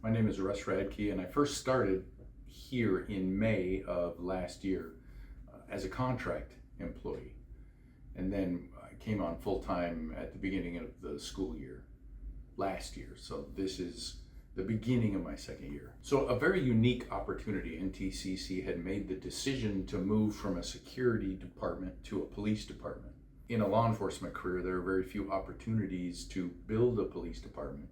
My name is Radke, and I first started here in May of last year as a contract employee. And then I came on full-time at the beginning of the school year last year. So this is the beginning of my second year. So a very unique opportunity. NTCC had made the decision to move from a security department to a police department. In a law enforcement career, there are very few opportunities to build a police department.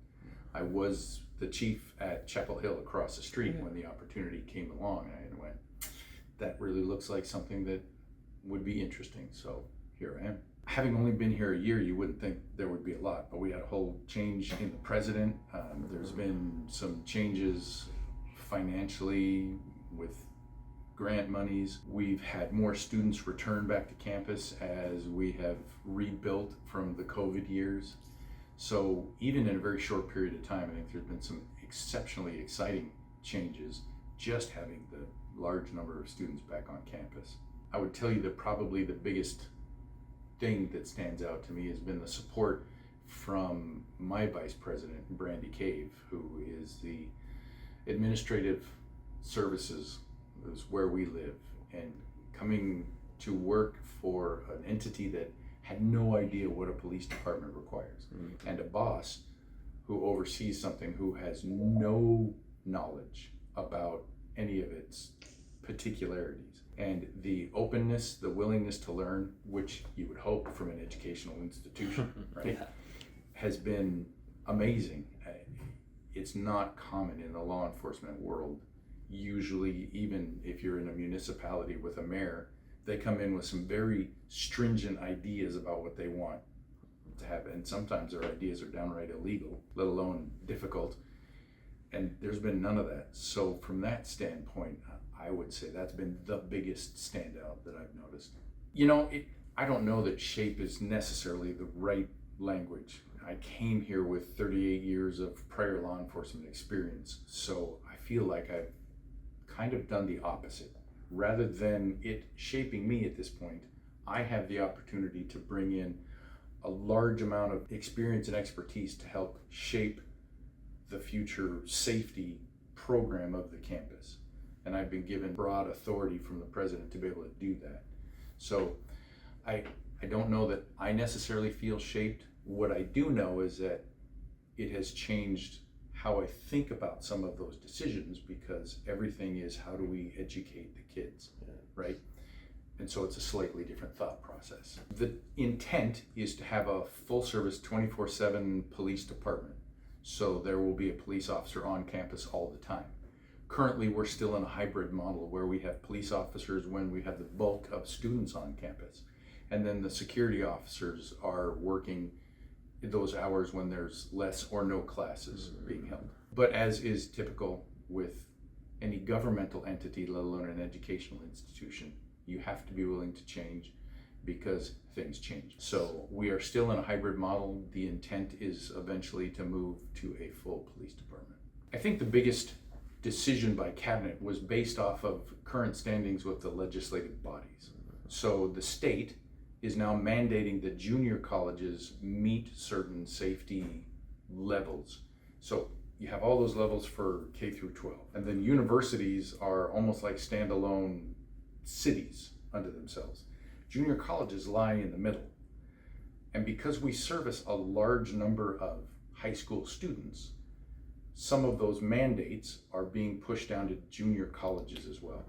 I was the chief at Chapel Hill across the street when the opportunity came along, and I went, that really looks like something that would be interesting. So here I am. Having only been here a year, you wouldn't think there would be a lot, but we had a whole change in the president. There's been some changes financially with grant monies. We've had more students return back to campus as we have rebuilt from the COVID years. So even in a very short period of time, I think there's been some exceptionally exciting changes just having the large number of students back on campus. I would tell you that probably the biggest thing that stands out to me has been the support from my vice president, Brandy Cave, who is the administrative services, is where we live, and coming to work for an entity that had no idea what a police department requires, and a boss who oversees something who has no knowledge about any of its particularities. And the openness, the willingness to learn, which you would hope from an educational institution, right, has been amazing. It's not common in the law enforcement world. Usually, even if you're in a municipality with a mayor, they come in with some very stringent ideas about what they want to have, and sometimes their ideas are downright illegal, let alone difficult, and there's been none of that. So from that standpoint, I would say that's been the biggest standout that I've noticed. You know, I don't know that shape is necessarily the right language. I came here with 38 years of prior law enforcement experience, so I feel like I've kind of done the opposite. Rather than it shaping me at this point, I have the opportunity to bring in a large amount of experience and expertise to help shape the future safety program of the campus. And I've been given broad authority from the president to be able to do that. So I don't know that I necessarily feel shaped. What I do know is that it has changed how I think about some of those decisions, because everything is, how do we educate the kids, right? And so it's a slightly different thought process. The intent is to have a full service 24/7 police department. So there will be a police officer on campus all the time. Currently, we're still in a hybrid model where we have police officers when we have the bulk of students on campus. And then the security officers are working those hours when there's less or no classes being held. But as is typical with any governmental entity, let alone an educational institution, you have to be willing to change because things change. So we are still in a hybrid model. The intent is eventually to move to a full police department. I think the biggest decision by cabinet was based off of current standings with the legislative bodies. So the state is now mandating that junior colleges meet certain safety levels. So you have all those levels for K through 12. And then universities are almost like standalone cities unto themselves. Junior colleges lie in the middle. And because we service a large number of high school students, some of those mandates are being pushed down to junior colleges as well.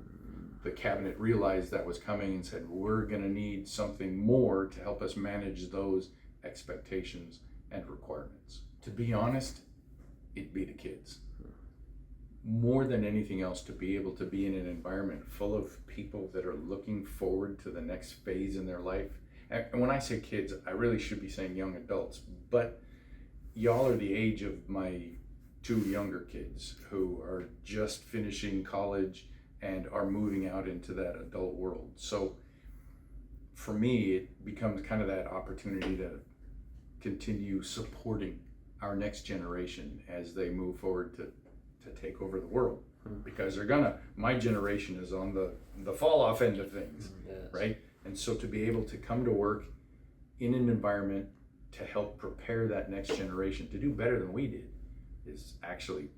The cabinet realized that was coming and said, we're going to need something more to help us manage those expectations and requirements. To be honest, it'd be the kids. More than anything else, to be able to be in an environment full of people that are looking forward to the next phase in their life. And when I say kids, I really should be saying young adults, but y'all are the age of my two younger kids who are just finishing college and are moving out into that adult world. So for me, it becomes kind of that opportunity to continue supporting our next generation as they move forward to take over the world, because they're gonna, my generation is on the fall off end of things, right? And so to be able to come to work in an environment to help prepare that next generation to do better than we did is actually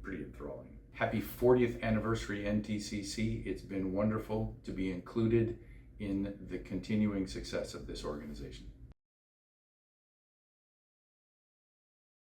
pretty enthralling. Happy 40th anniversary, NTCC. It's been wonderful to be included in the continuing success of this organization.